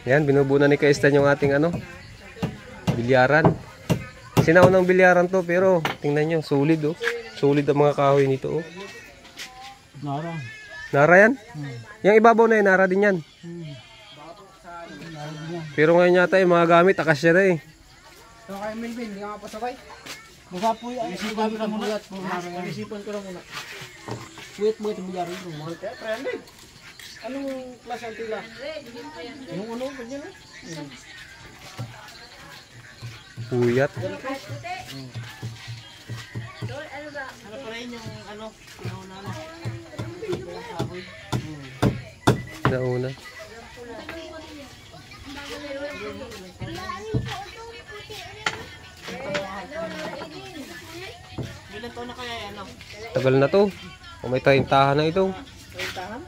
Yan, binubunan ni Kaistan yung ating ano, bilyaran. Sinaunang bilyaran to, pero tingnan nyo, solid oh. Solid ang mga kahoy nito oh. Nara. Nara yan? Yung ibabaw na yan, nara din yan. Pero ngayon yata yung mga gamit, akasya na eh. So kay Melvin, hindi ka mapasabay? Baka po yan. Isipan ko lang muna. Isipan ko lang muna. Wait mo itong bilyari mo. Mahal kaya, 300. Anong klase ang tila? Yung ano, ganyan eh. Puyat. Ano pa rin yung ano? Nauna. Ilan taon na kaya yan? Tagal na to. Kung may tahintahan na ito. Tahan?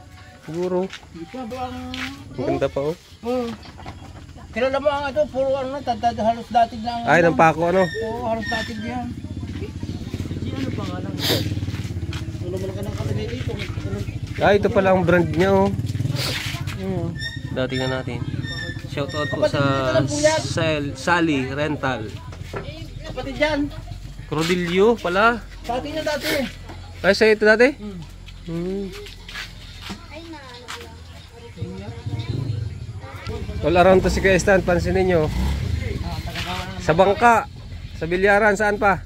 Siguro. Ito ba ang... Maganda pa oh. Kilala mo ang ito, puro ano, halos datig lang. Ay, ng pako ano? Oo, halos datig yan. Ano pa nga lang? Wala mo lang ka ng katinay dito. Ay, ito pala ang brand niya oh. Dati na natin. Shoutout po sa Sally Rental. Kapatid yan. Crodillo pala. Dati niya dati. Ay, sa'yo ito dati? All around to si Kaistan, pansinin nyo. Sa bangka, sa bilyaran, saan pa?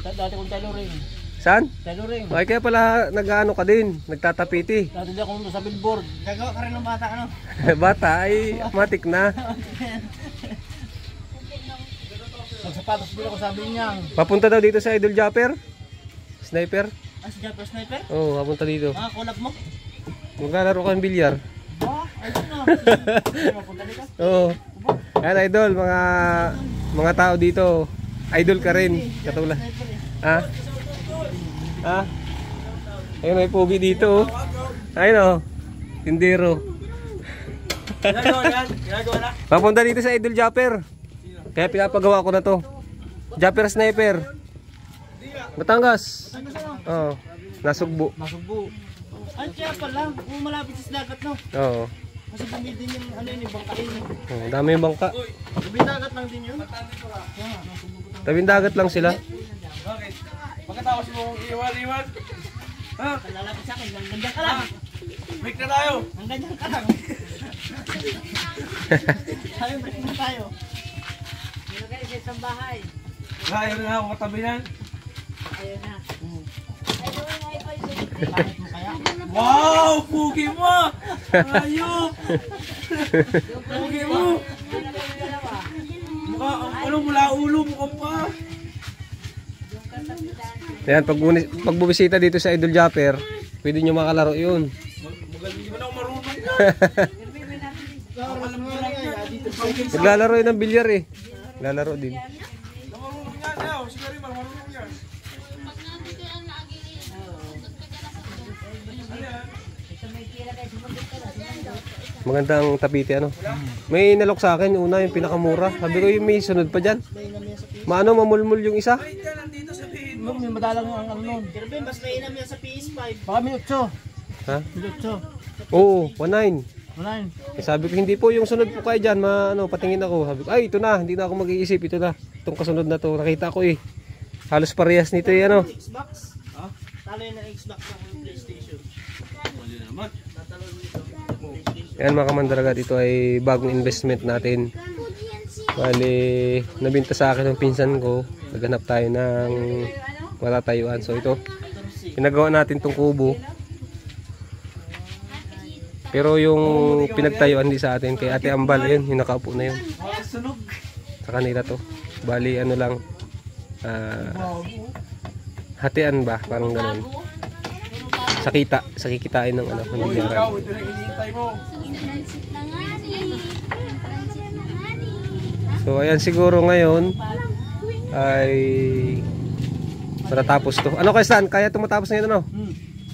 Dati kong tailoring. Saan? Tailoring. Ay, kaya pala nag-ano ka din, nagtatapiti. Dati di ako sa billboard. Gagawa ka rin ng bata ano? Bata ay matik na. Magsapatos din ako sabi niya. Papunta daw dito sa Idol Japper. Sniper. Ah, si Japper Sniper? Oo, papunta dito. Mga collab mo? Maglalaro ka ng bilyar. Ah, ayun na. Mapunta dito? Oo. Yan, idol, mga tao dito. Idol ka rin, katulad. Ha? Ha? Ayun, may pugi dito. Ayun oh. Tindero. Ginagawa na. Papunta dito sa Idol Japper. Kaya pinapagawa ko na to. Japper Sniper. Batangas. Oo. Nasugbo. Masugbo. Ay, kaya pala. Kung malapit sa dagat, no? Oo. Kasi bumili din yung ano yun, yung bangkain. Oh, dami yung bangka. Tabing dagat lang din yun. Tabing dagat lang sila. Bakit? Pagkatapos mo iwan-iwan. Ha? Lalapit sa akin, hanggang ka lang. Break na tayo. Hanggang ka lang. Sabi, break na tayo. Nilagay sa isang bahay. Ayaw na ako katabi yan. Ayaw na. Wow! Pugi mo! Ayop! Pugi mo! Mukha, ano mula ulo mo ka pa? Ayan, pag bumisita dito sa Idol Japper, pwede nyo makalaro yun. Magaling mo na ako marunong yan. Naglalaro yun ng bilyar eh. Naglalaro din. Marunong yan yaw. Sige rin, marunong yan. Maganda ang tapiti ano. May nalok sa akin una yung pinakamura. Sabi ko yung may sunod pa dyan. Maano mamulmul yung isa? May madalang ang ano nun. Pero Ben, mas mainam yan sa PS5. Baka minutso. Ha? Minutso. Oo, 19. Manayin. Sabi ko hindi po yung sunod po kayo dyan. Patingin ako. Sabi ko ay ito na. Hindi na ako mag-iisip. Ito na. Itong kasunod na to. Nakita ko eh. Halos parehas nito eh ano. Xbox? Ha? Talo yun ng Xbox ng PlayStation. Mali naman. Natalo nito. Yan mga kamandaragat, ito ay bagong investment natin. Bali, nabinta sa akin ng pinsan ko. Naghanap tayo ng matatayuan. So ito, pinagawa natin tong kubo. Pero yung pinagtayuan di sa atin kay Ate Ambal, yun, yung nakaupo na yun. Sa kanila to. Bali, ano lang, hatian ba? Parang gano'n. Sa kikitain ng ano, ng bilyaran. So ayan, siguro ngayon ay matatapos to. Ano Kaistan? Kaya tumatapos na yun ano?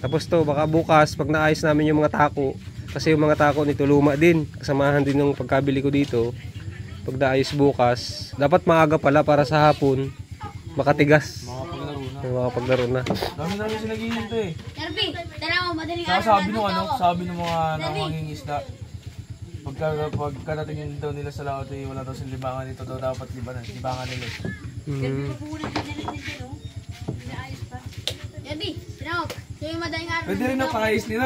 Tapos to, baka bukas pag naayos namin yung mga tako. Kasi yung mga tako nito luma din. Kasamahan din ng pagkabili ko dito. Pag naayos bukas, dapat maaga pala para sa hapon makatigas. May makapaglaro na. Dami namin sila naghihintay eh. Derby, tara mo, madaling Saka araw sabi na nung dito ano, ako. sabi nung mga nangangingisda. Pagkadatingin daw nila sa laot eh, wala daw silang libangan dito daw dapat libangan nila. Derby, tara mo, sa'yo madaling araw Pwede na rin dito na ako. pakayos nila.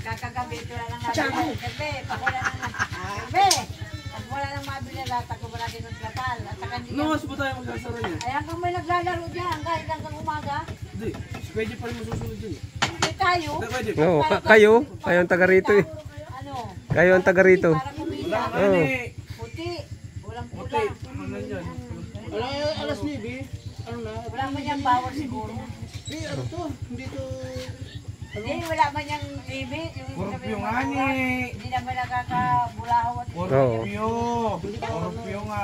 Kakagabi ito na lang natin. Gabi, pag wala nang gabi. Pag wala nang mabili lahat, ako wala din ng trapal. At saka hindi No, mas pa tayo magsasara niya. ay hanggang may naglalaro dyan, hanggang umaga. Hindi, pwede pa rin masusunod dun eh. Hindi tayo. Hindi, pwede. Oo, kayo ang taga rito eh. Ano? Kayo ang taga rito. Para kumita. Wala Oo. eh. Puti. Walang pula. Okay, ano yan? Alas 9, ano na? Wala man yung bawal siguro. Ano to? Hindi to... Hindi, wala man yung limit. Korupyo nga ni. Hindi naman nakakabulahaw at Korupyo. Korupyo nga.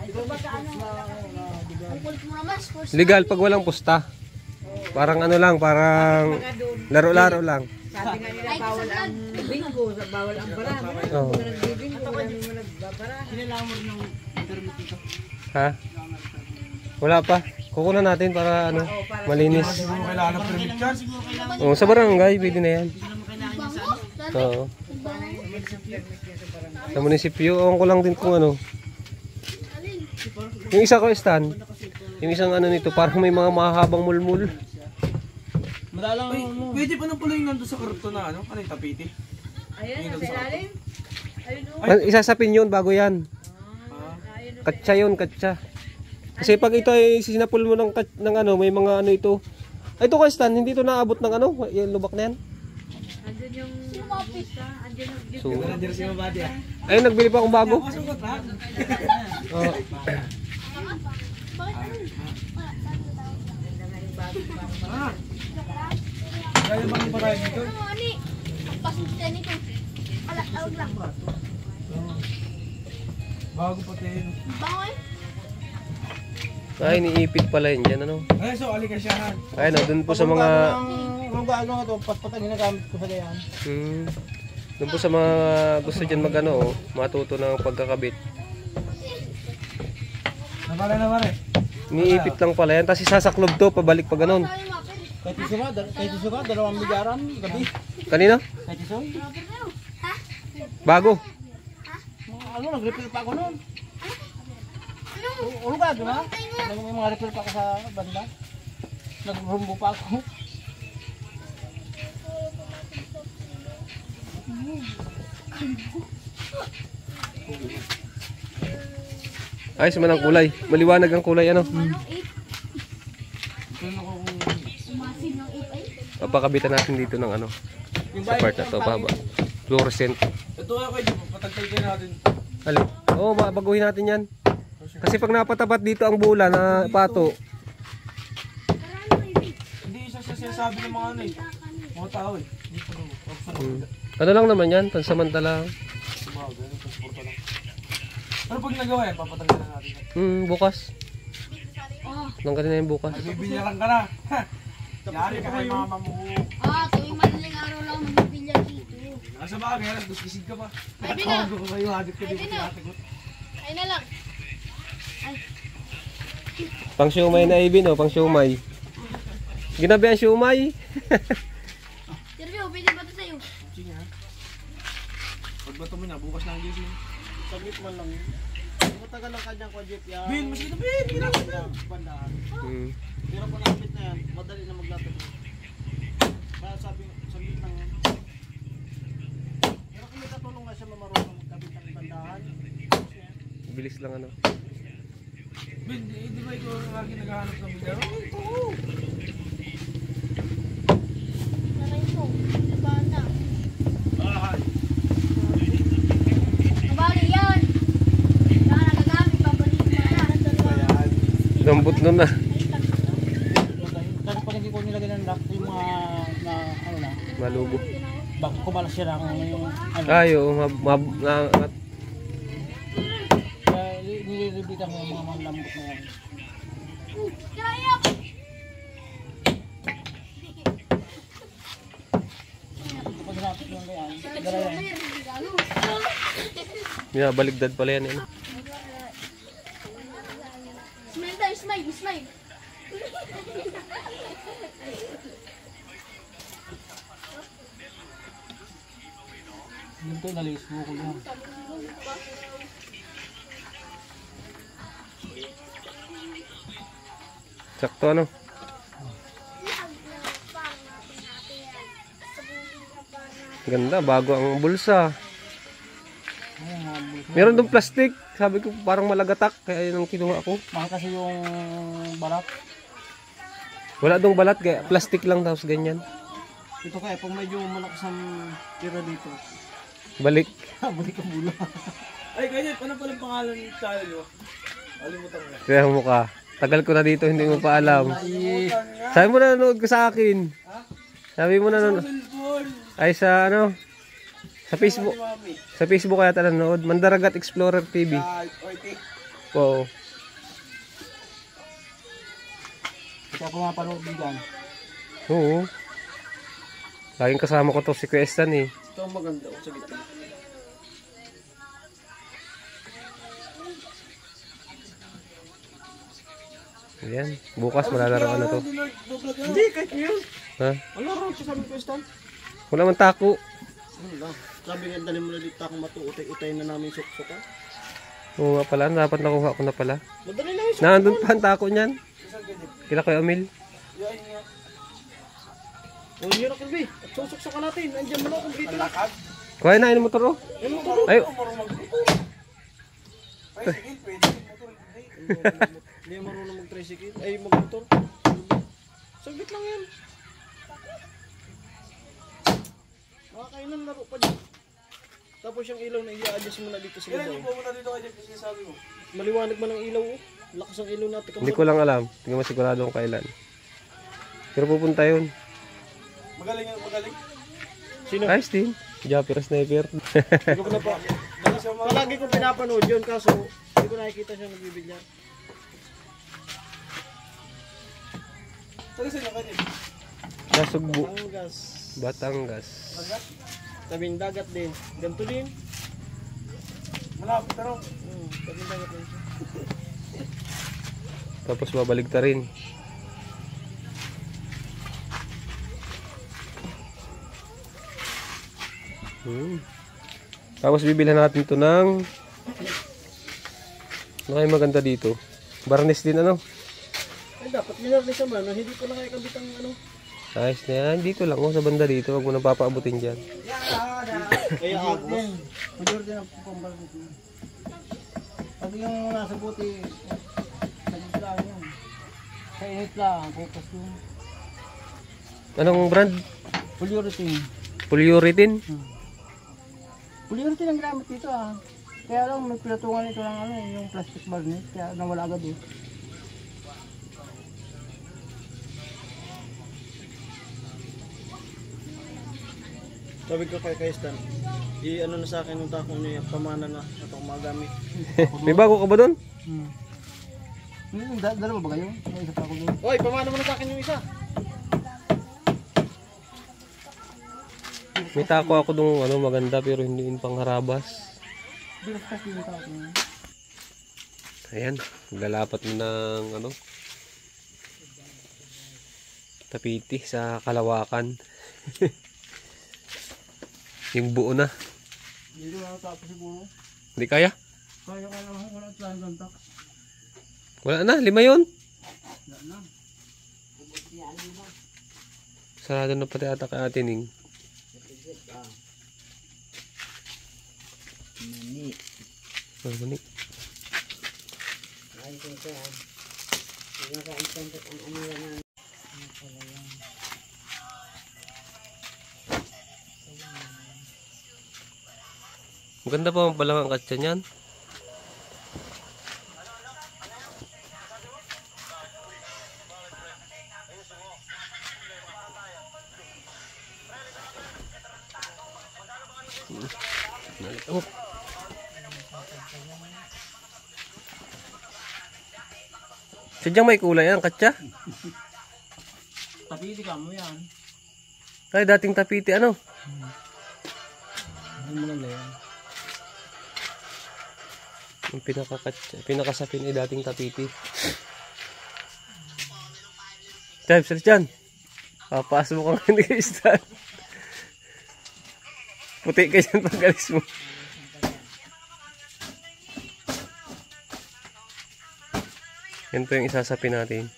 ito ba sa ano? Ang kulit mo naman, sports. Legal pag walang pusta. Parang ano lang, parang laro-laro lang. Sabi nga nila bawal ang bingo, bawal ang bara. Oo. Nagbibingo, wala naman nagbabara. Ha? Wala pa. Kukunan natin para ano, malinis. Siguro kailangan ng permit yan. Oo, sa barangay, pwede na yan. Oo. Sa munisipyo, ewan ko lang din kung ano. Yung isa ko stand, yung isang ano nito, parang may mga mahahabang mulmul. Madalang Ay, pwede pa nang pala yung nandun sa karton na ano? Ano yung tapiti? Ayun, sa ilalim. Ayun o. Isasapin yun bago yan. Katsa yun, katsa. Kasi pag ito ay sinapul mo ng ano, may mga ano ito. Ay, ito ka stand, hindi ito naabot ng ano, yung lubak na yan. Andun yung isa, andun yung So, Nandiyan si Mabadi ah. ay, nagbili pa akong bago. Masugot ha? Oo. Ah. Kaya bang iparaya dito? Ano, ani? Pasok ka nito. Ala, tawag lang. Bago pati yun. Bango eh. Ay, niipit pala yun dyan, ano. Ay, so alikasyahan. Ay, no, dun po sa mga... Ang gano nga to, patpatan ginagamit ko sa gayan. Dun po sa mga gusto dyan mag ano, oh, matuto ng pagkakabit. Nabala na pare. Niipit lang pala yan, tapos isasaklob to, pabalik pa ganon. Sabi mo, pero. Kahit iso nga, 2 milyaran, gabi. Kanina? Kahit iso. Ha? Bago. Ano, nag-refill pa ako noon. Ano? Ano ka, di ba? May mga refill pa ako sa banda. Nag-rumbo pa ako. Ayos man ang kulay. Maliwanag ang kulay, ano. Ano? 8? Umasin ng 8 ay? Papakabitan natin dito ng ano. Sa part na to, baba. Fluorescent. Ito nga kayo, patagtay kayo natin. Alin? Oo, baguhin natin yan. Kasi pag napatapat dito ang bula na pato, Hindi isa sa sinasabi ng mga ano eh. Mga tao eh. Hindi pa daw. ano lang naman yan, pansamantala. Pero pag nagawa yan, papatagtay na natin. Bukas. Oh. Nanggalin na yung bukas. Bibigyan ka na. Yari ka kay mama mo. Tuwing madaling araw lang ako magbibilyar dito. Nasa bagay, alas guskisid ka pa. Pwede na. Tawag ko kayo, hagit ka Pwede dito. na. Ay na lang. Pang siumay na ibin, oh, pang siumay. Ginabi ang siumay. Sergio, pwede ba ito sa'yo? Sige ha. Pag bato mo na, bukas na ang gising. Saglit man lang. Matagal lang kanyang kwa Jeep yan. Bin, mas kita, bin, ginagawa na. Bandaan. Hmm. Pero kung nakapit na yan, madali na maglatag. Kaya sabi, saglit lang yan. Pero kung may katulong nga siya mamarunong magkabit ng bandahan. Bilis lang ano. Bin, di ba ikaw ang lagi naghahanap ng bilyar? Ito. Nanay mo. Diba na? Ay. Nabali yan. Saka nagagamit, babalik mo na. Lambot nun na. Kasi pag hindi ko nilagay ng lock, yung mga na, ano na, Malubo. baka kumalas siya ng ano. Ayo, Kaya nililibitan ko yung mga lambot na yan. Kayap! Pag hinapit lang yan, dala yan. Yeah, baligdad pala yan. Eh. Smell Ito, nalis mo ko yan. Sakto ano? Ganda, bago ang bulsa. Meron doon plastic. Sabi ko parang malagatak. Kaya yun ang kinuha ko. Mahal kasi yung balat. Wala dong balat. Kaya plastic lang tapos ganyan. Ito kaya, pag medyo malakas ang tira dito. Balik. Balik ang bula. Ay, ganyan. Ano palang pangalan ng channel nyo? Alimutan mo. Kaya mo ka. Tagal ko na dito, hindi mo pa alam. Sabi mo na nanonood ka sa akin. Sabi mo na nanonood. Ay sa ano? Sa Facebook. Sa Facebook kaya nanonood. Mandaragat Explorer TV. Wow. Ito ako mapanood din dyan. Oo. Laging kasama ko to si Kuya Stan eh. Ito ang maganda. Sa gitna. Ayan. Bukas malalaroan na to. Hindi, kahit yun. Ha? Ano rin siya sabi ko, Stan? Wala man tako. Ano lang. Sabi nga, dali mo na dito akong matuutay-utay na namin suksok ha. Oo nga pala. Dapat nakuha ko na pala. Madali lang yung suksok. Nandun pa ang tako niyan. Kila Kuya Amil. O, yun ako, Bi. At susuksok ka natin. Andiyan mo na akong dito. Malakad? Kuha na yung motor oh. Ano mo? Ay, Hindi marunong mag-tricycle. Ay, mag-motor. Saglit lang yan. Makakainan laro pa dyan. Tapos yung ilaw na i-adjust mo na dito sa Kailan yung gabaw. pumunta dito kayo kasi sabi mo? Maliwanag man ang ilaw oh. Lakas ang ilaw natin. hindi ko lang alam. Hindi ko masigurado kung kailan. Pero pupunta yun. Magaling yan, magaling. Sino? Ayos din. Japper sniper. Hindi ko na pa. Palagi kong pinapanood yun kaso hindi ko nakikita siya nagbibigyan. Saan sila kayo? Nasugbu. Batangas. Batangas. Tabing dagat din. Ganito din. Malapit pero. Tabing dagat din siya. Tapos babalik ta rin. Tapos bibilhan natin to ng ano kaya maganda dito? Barnes din ano? Ay dapat minarnis naman. Hindi ko na kaya kabit ang ano. Ayos na yan. Dito lang oh, sa banda dito. Huwag mo nang papaabutin dyan. Kaya agos. Pagod din ang kumpal dito. Pag yung nasa buti, saglit lang yun. Sa init lang, focus yun. Anong brand? Polyurethane. Polyurethane? Polyurethane ang ginamit dito ah. Kaya lang may pinatungan ito ng ano, yung plastic barnet. Kaya nawala agad eh. Sabi ko kay Stan, i-ano na sa akin yung takong niya, pamana na itong magamit. May bago ka ba doon? Dalawa ba kayo? May isa pa ako doon. Oy, pamana mo na sa akin yung isa. May tako ako doon ano, maganda pero hindi yun pangharabas. Bilas kasi yung tako. Ayan, lalapat mo ng ano, tapiti sa kalawakan. Yung buo na. Hindi ko tapos siguro. Hindi kaya? Kaya ka naman, wala tayong gantak. Wala na, 5 yun. Wala na. Sarado na pati ata kay Ate Ning. Mani. Oh, mani. Ay, ito ah. Naka-instant ang ano yan. Maganda pa pala ang katsa niyan. Oh. Sadyang may kulay yan, katsa. Tapiti ka mo yan. Ay, dating tapiti, ano? Ano mo lang yan? Yung pinakasapin ay dating tapiti. Type, search dyan. Papaas mo kang hindi ka istan. Puti ka dyan pag alis mo. Yan po yung isasapi natin.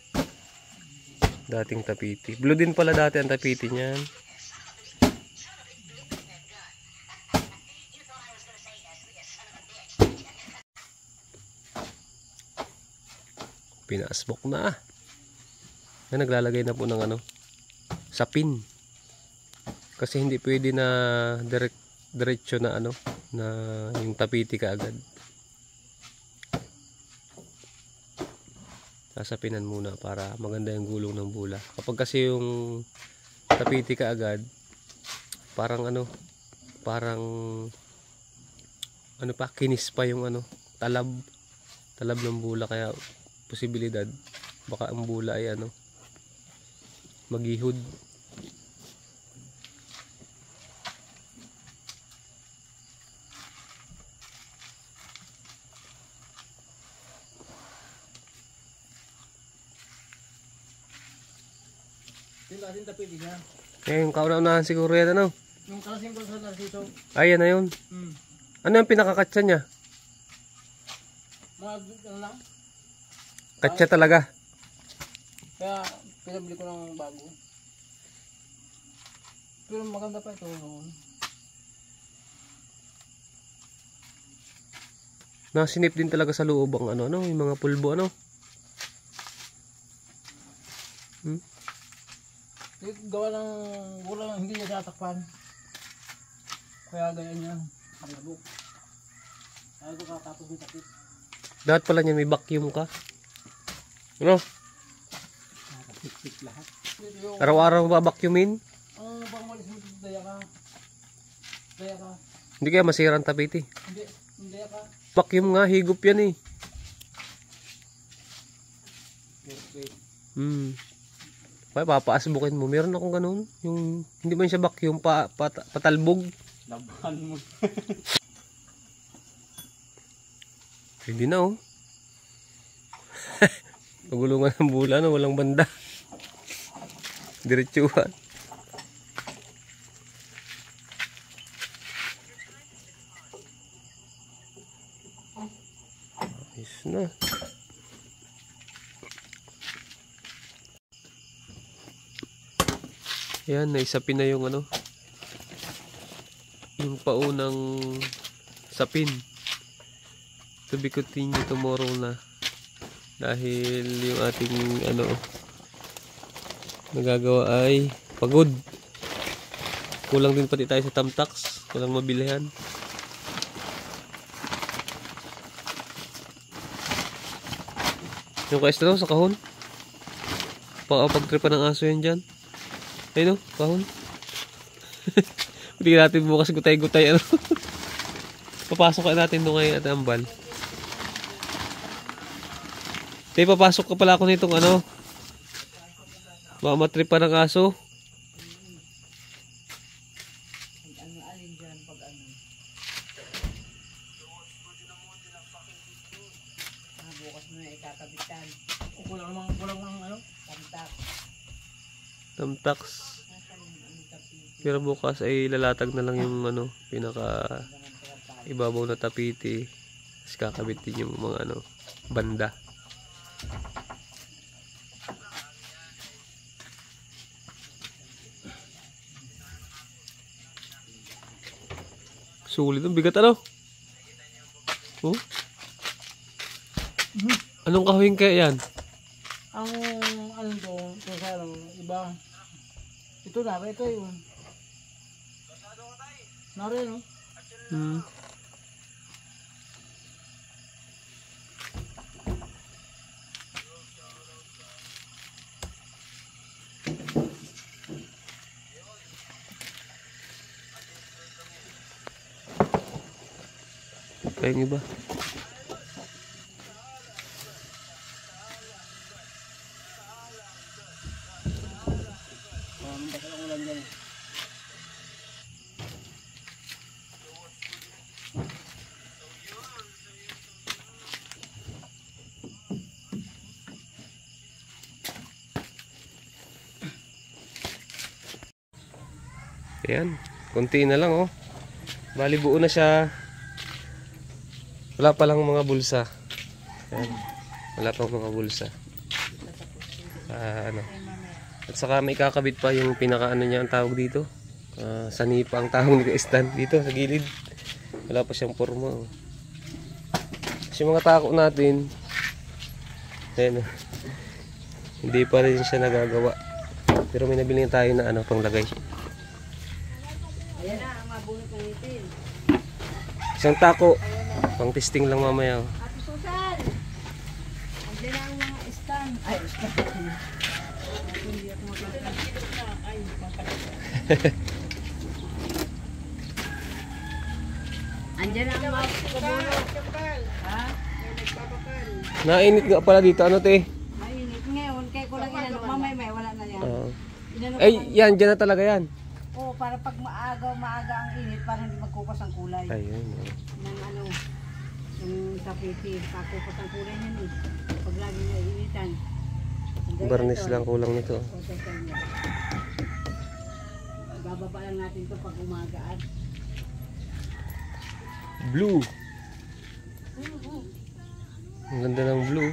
Dating tapiti. Blue din pala dati ang tapiti niyan. Pinasbok na. Yan, naglalagay na po ng ano, sapin. Kasi hindi pwede na diretso na ano, na yung tapiti kaagad. Sasapinan muna para maganda yung gulong ng bula. Kapag kasi yung tapiti kaagad, parang ano pa, kinis pa yung ano, talab ng bula, kaya posibilidad baka ang bula ay ano, maghihod. Yung kasing tapili niya. Yung kauna-unahan siguro yan ano. Yung kasing ko sa Narciso. Ay, yan na yun. Ano yung pinakakatsa niya? Mga ano lang. Katsa talaga. Kaya pinabili ko ng bago. Pero maganda pa ito noon. Nasinip din talaga sa loob ang ano, yung mga pulbo ano. Gawa ng wala, hindi niya tatakpan. Kaya ganyan yan. Malabok. Kaya ito kakapos ng tapit. Dapat pala niya may vacuum ka. Ano? Nakapit lahat. Yung Araw-araw ba vacuumin? bang malis mo dito, daya ka. Daya ka. Hindi kaya masira ang tapiti. Hindi, daya ka. Vacuum nga, higop yan eh. Kaya papaasbukin mo. Meron akong ganun. Yung hindi man siya vacuum, patalbog. Labahan mo. Pwede na oh. Pagulungan ng bula no, walang banda. Diretsuhan. Ayos na. Yan, naisapin na yung ano, yung paunang sapin. To be continued tomorrow na. Dahil yung ating ano, nagagawa ay pagod. Kulang din pati tayo sa tamtax. Kulang mabilihan. Yung ka-estro sa kahon. Pag-tripa ng aso yan dyan. Ayun o, kahon. Hindi natin bukas gutay-gutay ano. Papasok ka natin doon ngayon at ambal. Tayo papasok ka pala ako nitong ano. Baka matripa ng aso. Alin dyan pag ano. Bukas mo na ikakabitan. Kulang ng ano? Tamtak. Tamtax. Pero bukas ay lalatag na lang yung ano, pinaka ibabaw na tapiti. Tapos kakabit din yung mga ano, banda. Sulit ang bigat ano? Oh? Anong kahuing kaya yan? Ang ano to, kung sa ano, iba. Ito na, ito yun. Nari, no? Kaya yung iba. Basta ang ulan dyan. Ayan, konti na lang oh. Bali buo na siya. Wala pa lang mga bulsa. Ayan. Wala pang mga bulsa. Ano. At saka may kakabit pa yung pinaka ano niya ang tawag dito. Sanipa ang tawag ni stand dito sa gilid. Wala pa siyang forma. Oh. Kasi mga tako natin, ayan, hindi pa rin siya nagagawa. Pero may nabili tayo na ano panglagay. Ayan na, ang mabunot ng itin. Isang tako. Pang testing lang mamaya. Oh. Ate Susan! Andiyan na ang mga stand. Ay, stand. Hindi ako magkakaroon. Ay, andiyan na ang mga kabunot. Ha? Nainit nga pala dito. Ano te? Mainit ngayon, kaya ko lang inanok. Mamay may wala na yan. Inanok Ay, ko lang. yan. Dyan na talaga yan. Oo, para pag maaga ang init, para hindi magkupas ang kulay. Ayun. Oh. Ng ano, yung tapiti, pakupas ang kulay niyan eh. Pag lagi na initan. Barnis lang kulang nito. Bababa lang natin to pag umagaan. Blue. Ang ganda ng blue.